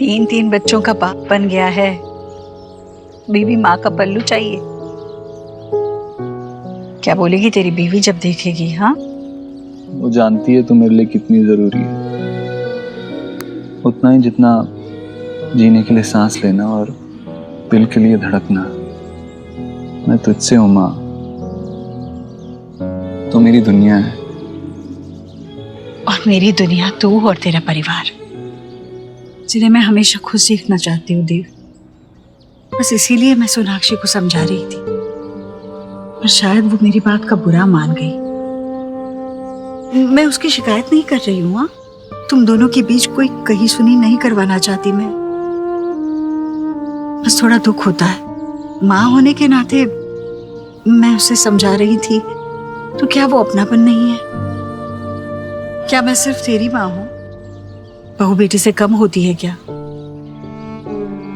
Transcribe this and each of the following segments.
तीन तीन बच्चों का बाप बन गया है, बीवी माँ का पल्लू चाहिए। क्या बोलेगी तेरी बीवी जब देखेगी? हाँ, वो जानती है तू मेरे लिए कितनी जरूरी है, उतना ही जितना जीने के लिए सांस लेना और दिल के लिए धड़कना। मैं तुझसे हूं माँ, तो मेरी दुनिया है। और मेरी दुनिया तू और तेरा परिवार, जिन्हें मैं हमेशा खुश देखना चाहती हूँ देव। बस इसीलिए मैं सोनाक्षी को समझा रही थी, पर शायद वो मेरी बात का बुरा मान गई। मैं उसकी शिकायत नहीं कर रही हूँ। हाँ, तुम दोनों के बीच कोई कही सुनी नहीं करवाना चाहती मैं। बस थोड़ा दुख होता है, माँ होने के नाते मैं उसे समझा रही थी, तो क्या वो अपनापन नहीं है? क्या मैं सिर्फ तेरी माँ हूं? बहू बेटी से कम होती है क्या?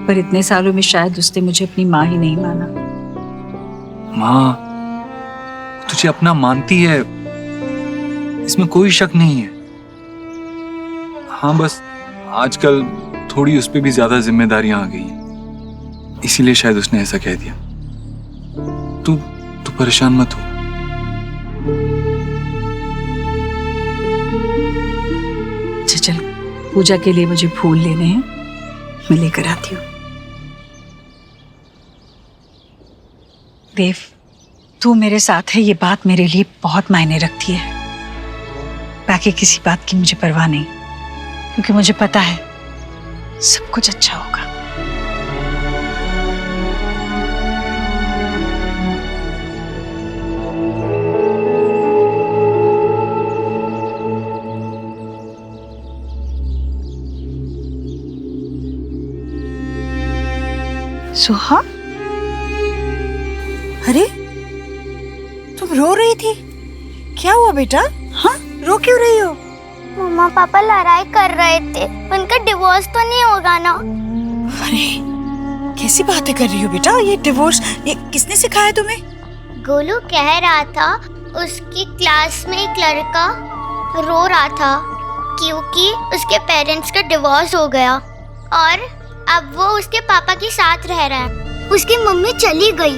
पर इतने सालों में शायद उसने मुझे अपनी माँ ही नहीं माना। माँ तुझे अपना मानती है, इसमें कोई शक नहीं है। हाँ, बस आजकल थोड़ी उस पर भी ज्यादा जिम्मेदारियां आ गई हैं, इसीलिए शायद उसने ऐसा कह दिया। तू तू परेशान मत हो। अच्छा चल, पूजा के लिए मुझे फूल लेने हैं, मैं लेकर आती हूँ। देव, तू मेरे साथ है, ये बात मेरे लिए बहुत मायने रखती है। बाकी किसी बात की मुझे परवाह नहीं, क्योंकि मुझे पता है सब कुछ अच्छा होगा। सुहा, अरे तुम रो रही थी, क्या हुआ बेटा? हाँ, रो क्यों रही हो? मम्मा पापा लड़ाई कर रहे थे, उनका डिवोर्स तो नहीं होगा ना? अरे कैसी बातें कर रही हो बेटा? ये डिवोर्स ये किसने सिखाया तुम्हें? गोलू कह रहा था उसकी क्लास में एक लड़का रो रहा था क्योंकि उसके पेरेंट्स का डिवोर्स हो गया और अब वो उसके पापा के साथ रह रहा है। उसकी मम्मी चली गई।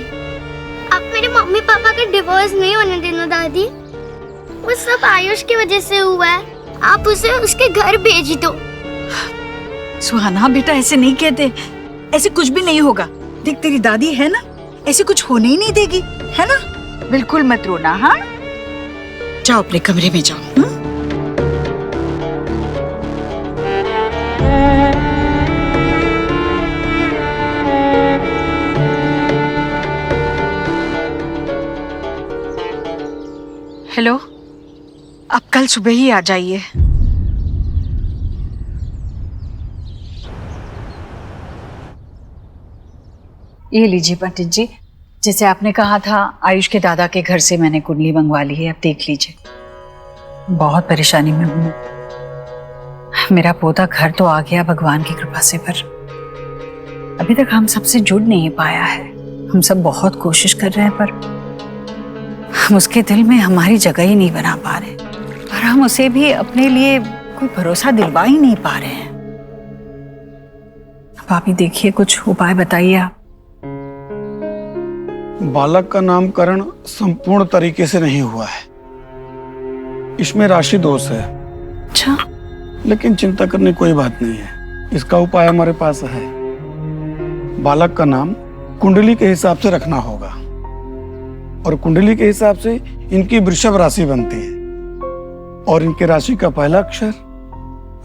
अब मेरे मम्मी पापा का डिवोर्स नहीं होने देना दादी। वो सब आयुष की वजह से हुआ है। आप उसे उसके घर भेज दो। सुहाना बेटा, ऐसे नहीं कहते, ऐसे कुछ भी नहीं होगा। देख तेरी दादी है ना, ऐसे कुछ होने ही नहीं देगी, है ना? बिल्कुल मत रोना। हाँ, जाओ अपने कमरे में जाओ। हेलो, आप कल सुबह ही आ जाइए। ये लीजिए पंडित जी, जैसे आपने कहा था, आयुष के दादा के घर से मैंने कुंडली मंगवा ली है, अब देख लीजिए। बहुत परेशानी में हूं। मेरा पोता घर तो आ गया भगवान की कृपा से, पर अभी तक हम सबसे जुड़ नहीं पाया है। हम सब बहुत कोशिश कर रहे हैं, पर हम उसके दिल में हमारी जगह ही नहीं बना पा रहे, और हम उसे भी अपने लिए कोई भरोसा दिलवा ही नहीं पा रहे हैं। अब आप ही देखिए, कुछ उपाय बताइए आप। बालक का नामकरण संपूर्ण तरीके से नहीं हुआ है, इसमें राशि दोष है। अच्छा, लेकिन चिंता करने कोई बात नहीं है, इसका उपाय हमारे पास है। बालक का नाम कुंडली के हिसाब से रखना होगा, और कुंडली के हिसाब से इनकी वृषभ राशि बनती है, और इनके राशि का पहला अक्षर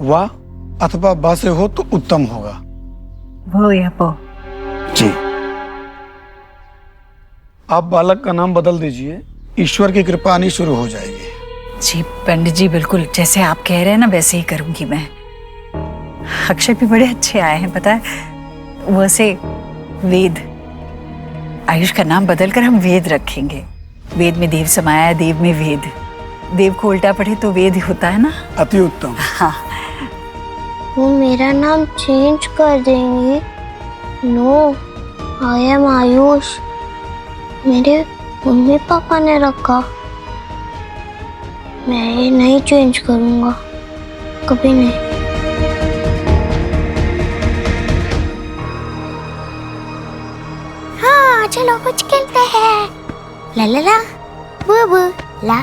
वा अथवा बा से हो तो उत्तम होगा। वो या वो जी, आप बालक का नाम बदल दीजिए, ईश्वर की कृपा आनी शुरू हो जाएगी। जी पंडित जी, बिल्कुल जैसे आप कह रहे हैं ना वैसे ही करूंगी मैं। अक्षर भी बड़े अच्छे आए हैं, पता है। वैसे वेद, आयुष का नाम बदलकर हम वेद रखेंगे। वेद में देव समाया है, देव में वेद। देव को उल्टा पढ़े तो वेद होता है ना। अति उत्तम। हाँ, वो मेरा नाम चेंज कर देंगे। No, I am Ayush. मेरे मम्मी पापा ने रखा, मैं ये नहीं चेंज करूंगा, कभी नहीं। रोज खेलते हैं। ला ला ला बू बू ला।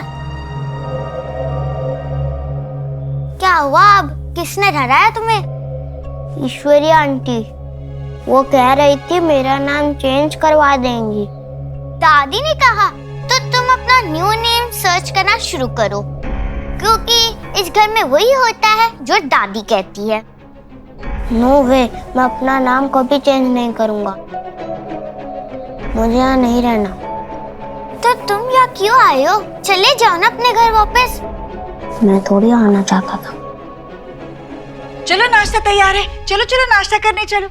क्या हुआ अब? किसने डराया तुम्हें? ईश्वरी आंटी, वो कह रही थी मेरा नाम चेंज करवा देंगी। दादी ने कहा तो तुम अपना न्यू नेम सर्च करना शुरू करो, क्योंकि इस घर में वही होता है जो दादी कहती है। नो वे, मैं अपना नाम कभी चेंज नहीं करूंगा। मुझे यहाँ नहीं रहना। तो तुम यहाँ क्यों आए हो? चले जाओ ना अपने घर वापस। मैं थोड़ी आना चाहता था। चलो नाश्ता तैयार है, चलो चलो नाश्ता करने चलो।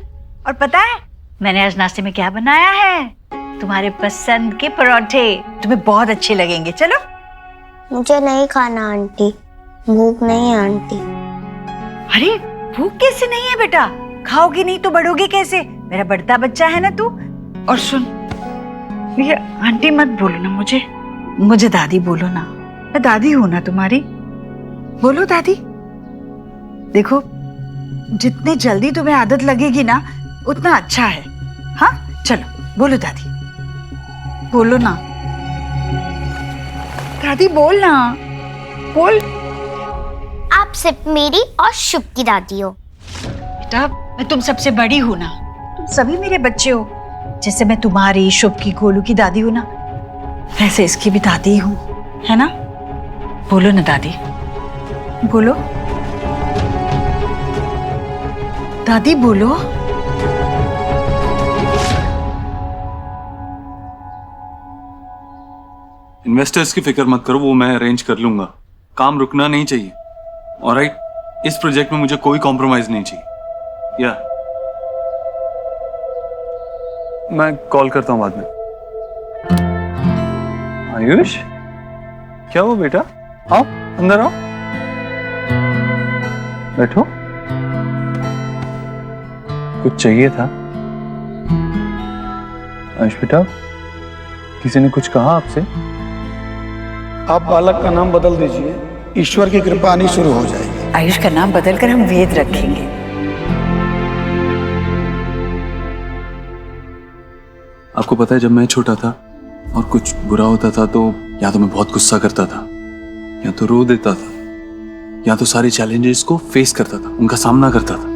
और पता है मैंने आज नाश्ते में क्या बनाया है? तुम्हारे पसंद के परोठे, तुम्हें बहुत अच्छे लगेंगे। चलो। मुझे नहीं खाना आंटी, भूख नहीं है आंटी। अरे भूख कैसे नहीं है बेटा? खाओगी नहीं तो बढ़ोगे कैसे? मेरा बढ़ता बच्चा है ना तू। और सुन, ये आंटी मत बोलो ना मुझे दादी बोलो ना। मैं दादी हूं ना तुम्हारी। बोलो दादी। देखो, जितनी जल्दी तुम्हें आदत लगेगी ना उतना अच्छा है। हाँ चलो बोलो दादी, बोलो ना दादी, बोल ना, बोल। आप सिर्फ मेरी और शुभ की दादी हो। बेटा मैं तुम सबसे बड़ी हूं ना, तुम सभी मेरे बच्चे हो। जैसे मैं तुम्हारी, शुभ की, गोलू की दादी हूं ना, वैसे इसकी भी दादी हूं, है ना? बोलो ना दादी, बोलो दादी, बोलो। इन्वेस्टर्स की फिक्र मत करो, वो मैं अरेंज कर लूंगा। काम रुकना नहीं चाहिए। ऑलराइट, इस प्रोजेक्ट में मुझे कोई कॉम्प्रोमाइज नहीं चाहिए। या मैं कॉल करता हूं बाद में। आयुष, क्या हुआ बेटा? आओ अंदर आओ, बैठो। कुछ चाहिए था? आयुष बेटा, किसी ने कुछ कहा आपसे? आप बालक का नाम बदल दीजिए, ईश्वर की कृपा आनी शुरू हो जाएगी। आयुष का नाम बदलकर हम वेद रखेंगे। आपको पता है, जब मैं छोटा था और कुछ बुरा होता था तो या तो मैं बहुत गुस्सा करता था, या तो रो देता था, या तो सारे चैलेंजेस को फेस करता था, उनका सामना करता था।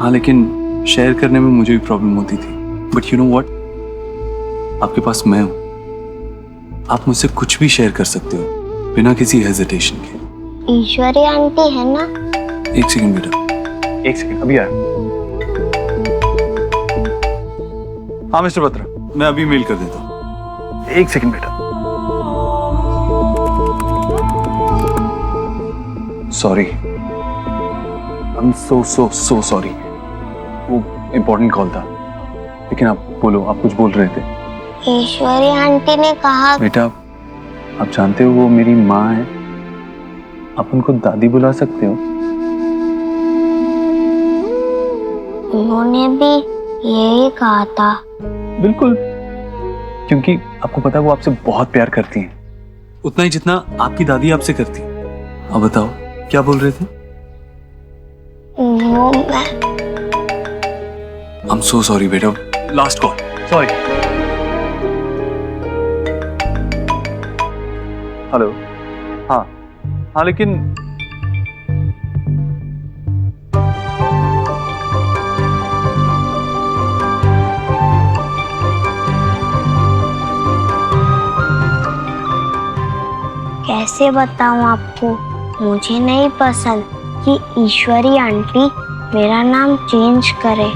हाँ, लेकिन शेयर करने में मुझे भी प्रॉब्लम होती थी। बट यू नो व्हाट, आपके पास मैं हूं। आप मुझसे कुछ भी शेयर कर सकते हो बिना किसी हेजिटेशन के। ईश्वरी आंटी है ना? एक सेकंड बेटा, एक सेकंड, अभी आया। हाँ मिस्टर बत्रा, मैं अभी मेल कर देता हूँ। एक सेकंड बेटा। Sorry, I am so sorry. वो इम्पोर्टेंट कॉल था। लेकिन आप बोलो, आप कुछ बोल रहे थे। ईश्वरी आंटी ने कहा। बेटा, आप जानते हो वो मेरी माँ है, आप उनको दादी बुला सकते हो। उन्होंने भी यही कहा था। बिल्कुल, क्योंकि आपको पता है वो आपसे बहुत प्यार करती हैं, उतना ही जितना आपकी दादी आपसे करती। अब बताओ क्या बोल रहे थे? वो मैं। आई एम सो सॉरी बेटा, लास्ट कॉल, सॉरी। हेलो, हाँ हाँ, लेकिन कैसे बताऊं आपको, मुझे नहीं पसंद कि ईश्वरी आंटी मेरा नाम चेंज करे।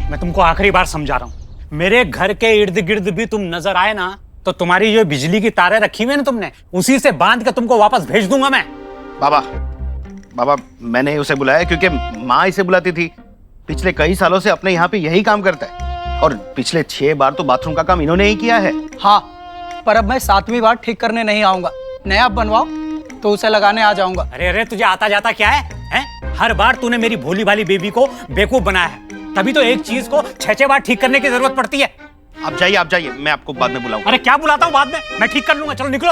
मैं तुमको आखिरी बार समझा रहा हूँ, मेरे घर के इर्द गिर्द भी तुम नजर आए ना तो तुम्हारी जो बिजली की तारें रखी हुई है ना तुमने, उसी से बांध के तुमको वापस भेज दूंगा मैं। बाबा, मैंने उसे बुलाया क्योंकि माँ इसे बुलाती थी। पिछले कई सालों से अपने यहाँ पे यही काम करता है, और पिछले 6 बार तो बाथरूम का काम इन्होंने ही किया है। हाँ, पर अब मैं 7वीं बार ठीक करने नहीं आऊंगा। नया बनवाओ तो उसे लगाने आ जाऊंगा। अरे तुझे आता जाता क्या है? हर बार तूने मेरी भोली भाली बेबी को बेवकूफ बनाया है, तभी तो एक चीज को 6 बार ठीक करने की जरूरत पड़ती है। आप जाइए, मैं आपको बाद में बुलाऊंगा। अरे क्या बुलाता हूँ बाद में, मैं ठीक कर लूंगा। चलो निकलो,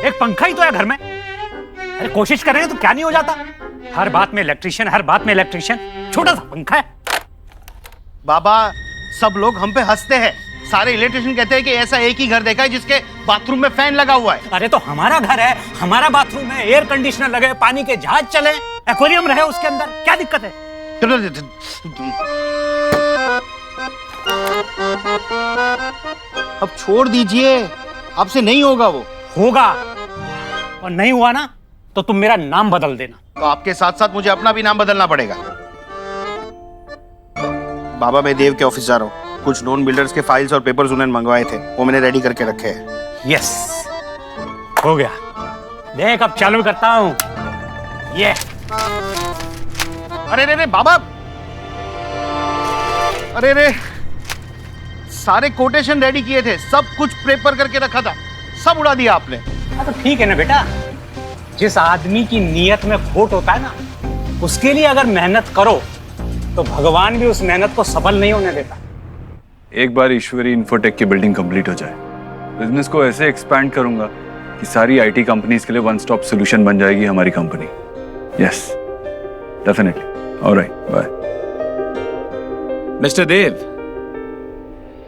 एक पंखा ही तो है घर में। अरे कोशिश करेंगे तो क्या नहीं हो जाता। हर बात में इलेक्ट्रिशियन, हर बात में इलेक्ट्रिशियन। छोटा सा पंखा है। बाबा सब लोग हम पे हंसते हैं, सारे इलेक्ट्रिशियन कहते हैं कि ऐसा एक ही घर देखा है जिसके बाथरूम में फैन लगा हुआ है। अरे तो हमारा घर है, हमारा बाथरूम है, एयर कंडीशनर लगे, पानी के जहाज चले, एक्वेरियम रहे उसके अंदर, क्या दिक्कत है? अब छोड़ दीजिए, आपसे नहीं होगा वो। होगा, और नहीं हुआ ना तो तुम मेरा नाम बदल देना। तो आपके साथ साथ मुझे अपना भी नाम बदलना पड़ेगा। बाबा मैं देव के ऑफिस जा रहा हूँ, कुछ नॉन बिल्डर्स के फाइल्स और पेपर्स उन्होंने मंगवाए थे, वो मैंने रेडी करके रखे हैं। यस, हो गया। देख अब चालू करता हूँ ये। अरे रे बाबा, अरे रे, सारे कोटेशन रेडी किए थे, सब कुछ प्रेपर करके रखा था, सब उड़ा दिया आपने। हाँ तो ठीक है ना बेटा, जिस आदमी की नीयत में खोट होता है ना, उसके लिए अगर मेहनत करो तो भगवान भी उस मेहनत को सफल नहीं होने देता। एक बार ईश्वरी इन्फोटेक की बिल्डिंग कंप्लीट हो जाए, बिजनेस को ऐसे एक्सपैंड करूंगा कि सारी आईटी कंपनीज के लिए वन स्टॉप सॉल्यूशन बन जाएगी हमारी company. Yes, definitely. Alright, bye. Mister Dev,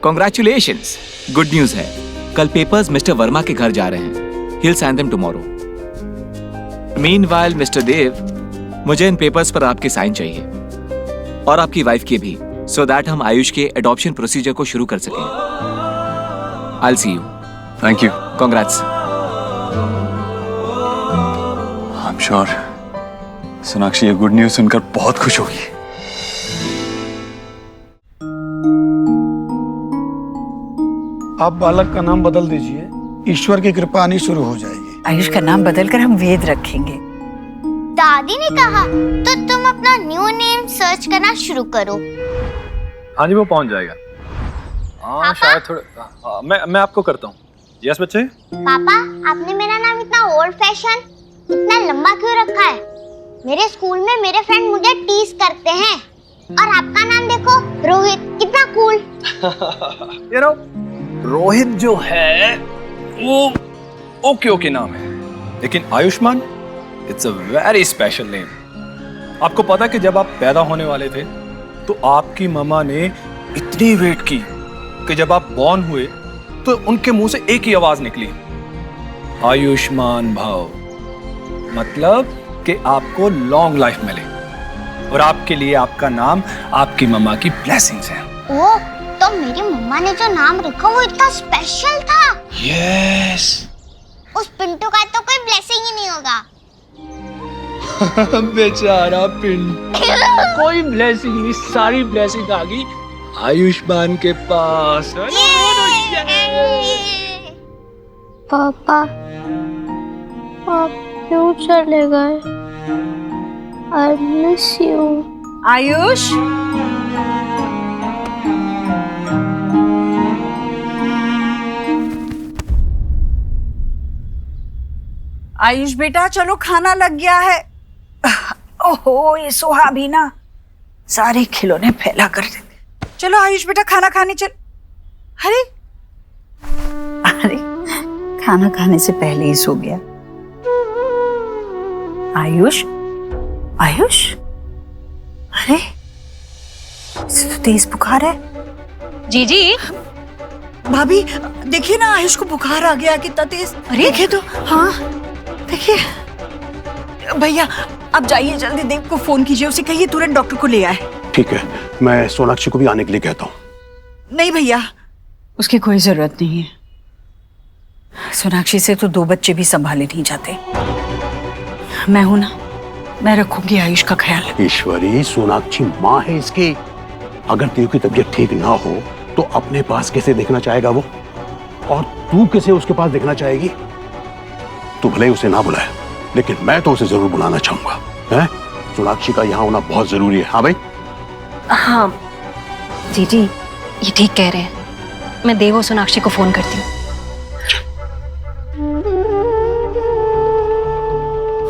congratulations, good news है। कल पेपर्स मिस्टर वर्मा के घर जा रहे हैं। He'll sign them tomorrow. Meanwhile, mister Dev, मुझे इन पेपर्स पर आपके साइन चाहिए और आपकी वाइफ के भी, so that हम आयुष के एडॉप्शन प्रोसीजर को शुरू कर सकें। I'll see you. Thank you. Congrats. I'm sure Sonakshi ये गुड न्यूज सुनकर बहुत खुश होगी। आप बालक का नाम बदल दीजिए, ईश्वर की कृपा आनी शुरू हो जाएगी। आयुष का नाम बदलकर हम वेद रखेंगे। दादी ने कहा तो तुम अपना न्यू नेम सर्च करना शुरू करो। हाँ जी, वो पहुंच जाएगा। हाँ शायद थोड़ा, मैं आपको करता हूँ। यस बच्चे। पापा, आपने मेरा नाम इतना ओल्ड फैशन, इतना लंबा क्यों रखा है? मेरे स्कूल में मेरे फ्रेंड मुझे टीज करते हैं, और आपका नाम देखो, रोहित, कितना कूल। यू नो, रोहित जो है वो ओके नाम है, लेकिन Ayushman it's a very special name. आपको पता है कि जब आप पैदा होने वाले थे तो आपकी मम्मा ने इतनी वेट की कि जब आप बॉर्न हुए तो उनके मुंह से एक ही आवाज निकली, आयुष्मान भव, मतलब कि आपको लॉन्ग लाइफ मिले। और आपके लिए आपका नाम आपकी मम्मा की ब्लेसिंग्स है। ओह, तो मेरी मम्मा ने जो नाम रखा वो इतना स्पेशल था। यस। उस पिंटू का तो कोई ब्लेसिंग ही नहीं होगा। बेचारा पिंटू, कोई ब्लेसिंग नहीं, सारी ब्लेसिंग आ गई आयुष्मान के पास। पापा, आप क्यों चले गए? I miss you. Ayush, Ayush बेटा चलो, खाना लग गया है। ओहो, ये सोहा भी ना सारे खिलौने फैला कर देते। चलो आयुष बेटा, खाना खाने चल। अरे अरे, खाना खाने से पहले ही सो गया। आयुष, आयुष, अरे इसे तो तेज बुखार है। जीजी, भाभी देखिए ना, आयुष को बुखार आ गया, कितना तेज। अरे देखिए तो, हाँ देखिए। भैया आप जाइए, जल्दी देव को फोन कीजिए, उसे कहिए तुरंत डॉक्टर को ले आए। ठीक है, मैं सोनाक्षी को भी आने के लिए कहता हूँ। नहीं भैया, उसकी कोई जरूरत नहीं है। सोनाक्षी से तो 2 बच्चे भी संभाले नहीं जाते। मैं हूं ना, मैं रखूंगी आयुष का ख्याल। ईश्वरी, सोनाक्षी माँ है इसकी। अगर तेरी की तबीयत ठीक ना हो तो अपने पास कैसे देखना चाहेगा वो, और तू कैसे उसके पास देखना चाहेगी? तू भले ही उसे ना बुलाए, लेकिन मैं तो उसे जरूर बुलाना चाहूंगा। हैं? सोनाक्षी का यहाँ होना बहुत जरूरी है। हाँ भाई? हाँ जीजी, ये ठीक कह रहे हैं। मैं देव और सोनाक्षी को फोन करती हूँ।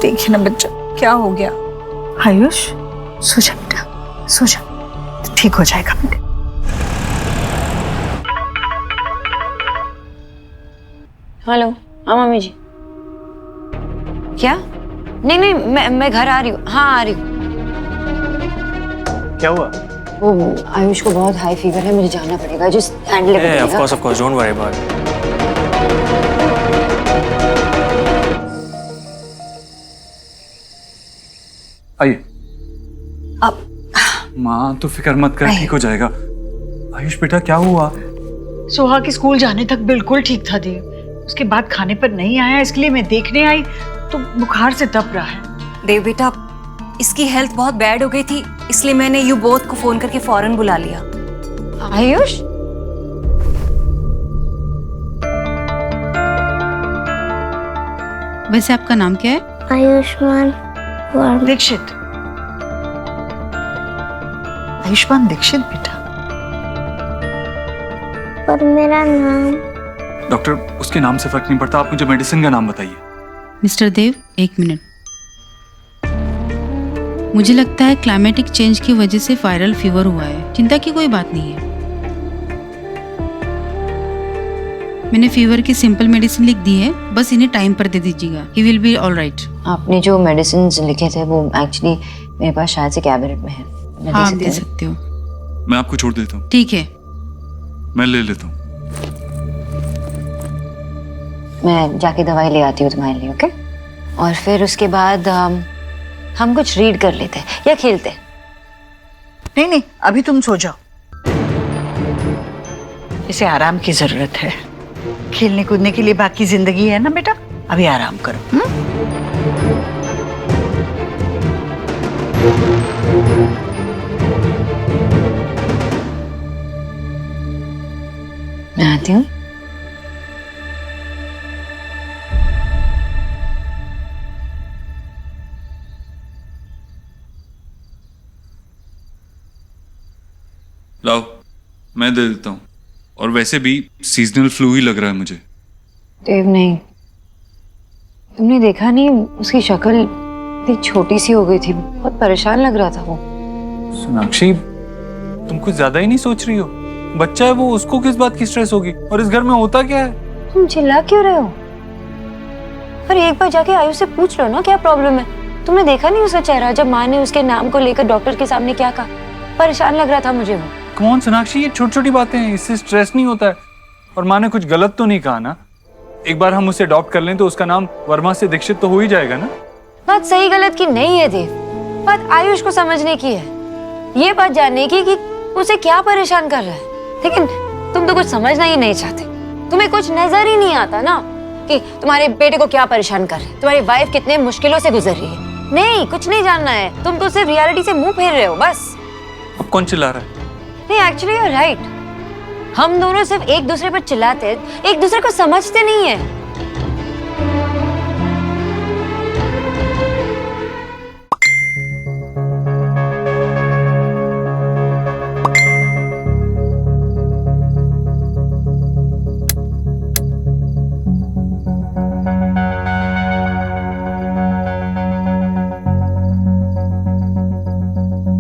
देखिए ना बच्चा, क्या हो गया? आयुष सो जा बेटा, सो जा, ठीक हो जाएगा बेटा। हेलो, हाँ मम्मी जी। क्या? नहीं मैं घर आ रही हूँ। हाँ आ रही हूँ। क्या हुआ? वो आयुष को बहुत हाई फीवर है, मुझे जाना पड़ेगा। Just handle it. Of course, don't worry about it. आइए। अब माँ तो फिक्र मत कर, ठीक हो जाएगा। आयुष बेटा क्या हुआ? सोहा के स्कूल जाने तक बिल्कुल ठीक था देव, उसके बाद खाने पर नहीं आया, इसलिए मैं देखने आई तो बुखार से तप रहा है। देव बेटा, इसकी हेल्थ बहुत बैड हो गई थी, इसलिए मैंने यू बोथ को फोन करके फौरन बुला लिया। आयुष, वैसे आपका नाम क्या है? आयुष्मान दीक्षित। आयुष्मान दीक्षित बेटा। पर मेरा नाम। डॉक्टर, उसके नाम से फर्क नहीं पड़ता, आप मुझे मेडिसिन का नाम बताइए। मिस्टर देव, 1 मिनट। मुझे लगता है क्लाइमेटिक चेंज की वजह से वायरल फीवर हुआ है, चिंता की कोई बात नहीं है। मैंने फीवर की सिंपल मेडिसिन लिख दी है, बस इन्हें टाइम पर दे दीजिएगा। He will be all right. आपने जो मेडिसिन लिखे थे वो एक्चुअली मेरे पास शायद से कैबिनेट में है। हाँ, दे सकते हो। मैं आपको छोड़ देता हूँ। ठीक है, मैं ले लेता हूँ। मैं जाके दवाई ले आती हूँ तुम्हारे लिए, ओके? और फिर उसके बाद हम कुछ रीड कर लेते हैं या खेलते हैं। नहीं नहीं, अभी तुम सो जाओ, इसे आराम की जरूरत है। खेलने कूदने के लिए बाकी जिंदगी है ना बेटा, अभी आराम करो। मैं आती हूँ। लाओ, मैं दे देता हूँ। और वैसे भी सीजनल फ्लू ही लग रहा है मुझे। देव नहीं, तुमने देखा नहीं उसकी शक्ल इतनी छोटी सी हो गई थी, बहुत परेशान लग रहा था वो। सोनाक्षी, तुम कुछ ज्यादा ही नहीं सोच रही हो? बच्चा है वो, उसको किस बात की स्ट्रेस होगी? और इस घर में होता क्या है? तुम चिल्ला क्यों रहे हो? पर एक बार जाके आयुष से पूछ लो ना क्या प्रॉब्लम है। तुमने देखा नहीं उसका चेहरा जब माँ ने उसके नाम को लेकर डॉक्टर के सामने क्या कहा? परेशान लग रहा था मुझे वो। कौन सोनाक्षी, ये छोटी छोटी बातें हैं, इससे स्ट्रेस नहीं होता है। और माँ ने कुछ गलत तो नहीं कहा ना? एक बार हम उसे अडॉप्ट कर लें तो उसका नाम वर्मा से दीक्षित तो हो ही जाएगा ना? बात सही गलत की नहीं है देव, बात आयुष को समझने की है। ये बात जानने की कि उसे क्या परेशान कर रहा है। लेकिन तुम तो कुछ समझना ही नहीं चाहते। तुम्हें कुछ नजर ही नहीं आता ना कि तुम्हारे बेटे को क्या परेशान कर रहा है, तुम्हारी वाइफ कितने मुश्किलों से गुजर रही है। नहीं, कुछ नहीं जानना है। तुम तो सिर्फ रियलिटी से मुंह फेर रहे हो बस। अब कौन चिल्ला रहा है? नहीं, एक्चुअली यू आर राइट। हम दोनों सिर्फ एक दूसरे पर चिल्लाते, एक दूसरे को समझते नहीं है।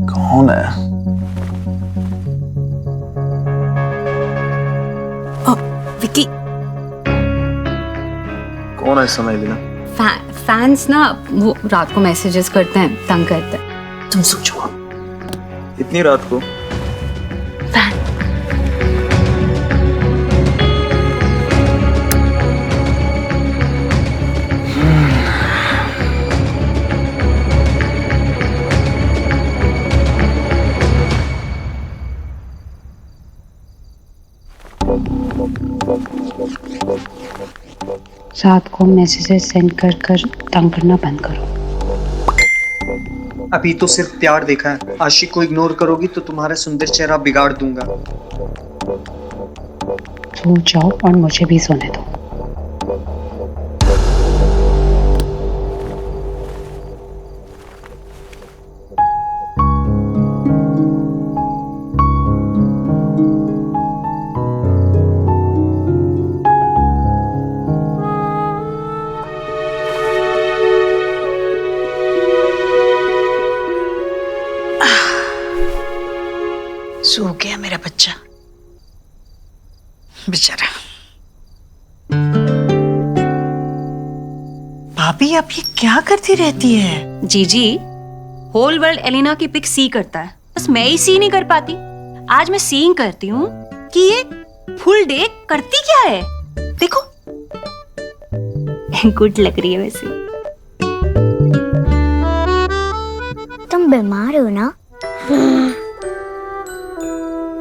कौन है? विकी, कौन है समय लेना? फैंस ना वो रात को मैसेजेस करते हैं, तंग करते हैं। तुम सोचो। इतनी रात को? रात को मैसेजेस सेंड कर कर तंग करना बंद करो। अभी तो सिर्फ प्यार देखा है, आशिक को इग्नोर करोगी तो तुम्हारा सुंदर चेहरा बिगाड़ दूंगा। सो जाओ और मुझे भी सोने दो। सो गया मेरा बच्चा बेचारा। भाभी, आप ये क्या करती रहती है? जी, होल वर्ल्ड एलिना की पिक सी करता है, बस मैं ही सी नहीं कर पाती। आज मैं सीइंग करती हूँ कि ये फुल डे करती क्या है। देखो गुड लग रही है वैसे। तुम बीमार हो ना,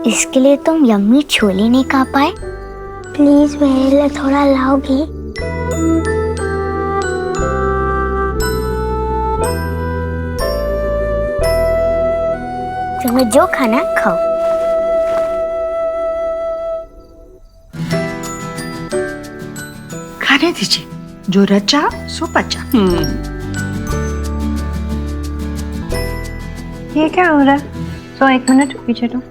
इसके लिए तुम यम्मी छोले नहीं खा पाए। प्लीज मेरे लिए थोड़ा लाओगी? तुम्हें जो खाना खाओ। खाने दीजिए, जो रचा सो पचा। ये क्या हो रहा है? सो एक मिनट पीछे तो।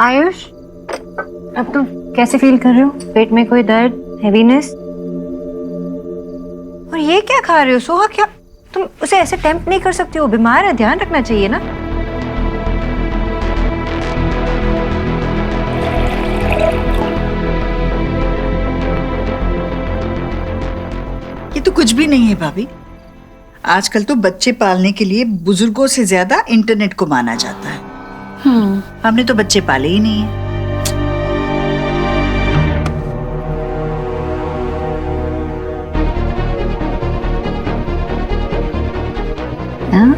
आयुष, अब तुम कैसे फील कर रहे हो? पेट में कोई दर्द, हेवीनेस? और ये क्या खा रहे हो? सोहा क्या? तुम उसे ऐसे टेम्प्ट नहीं कर सकती हो, बीमार है, ध्यान रखना चाहिए ना। ये तो कुछ भी नहीं है भाभी। आजकल तो बच्चे पालने के लिए बुजुर्गों से ज्यादा इंटरनेट को माना जाता है। हमने तो बच्चे पाले ही नहीं है। हाँ?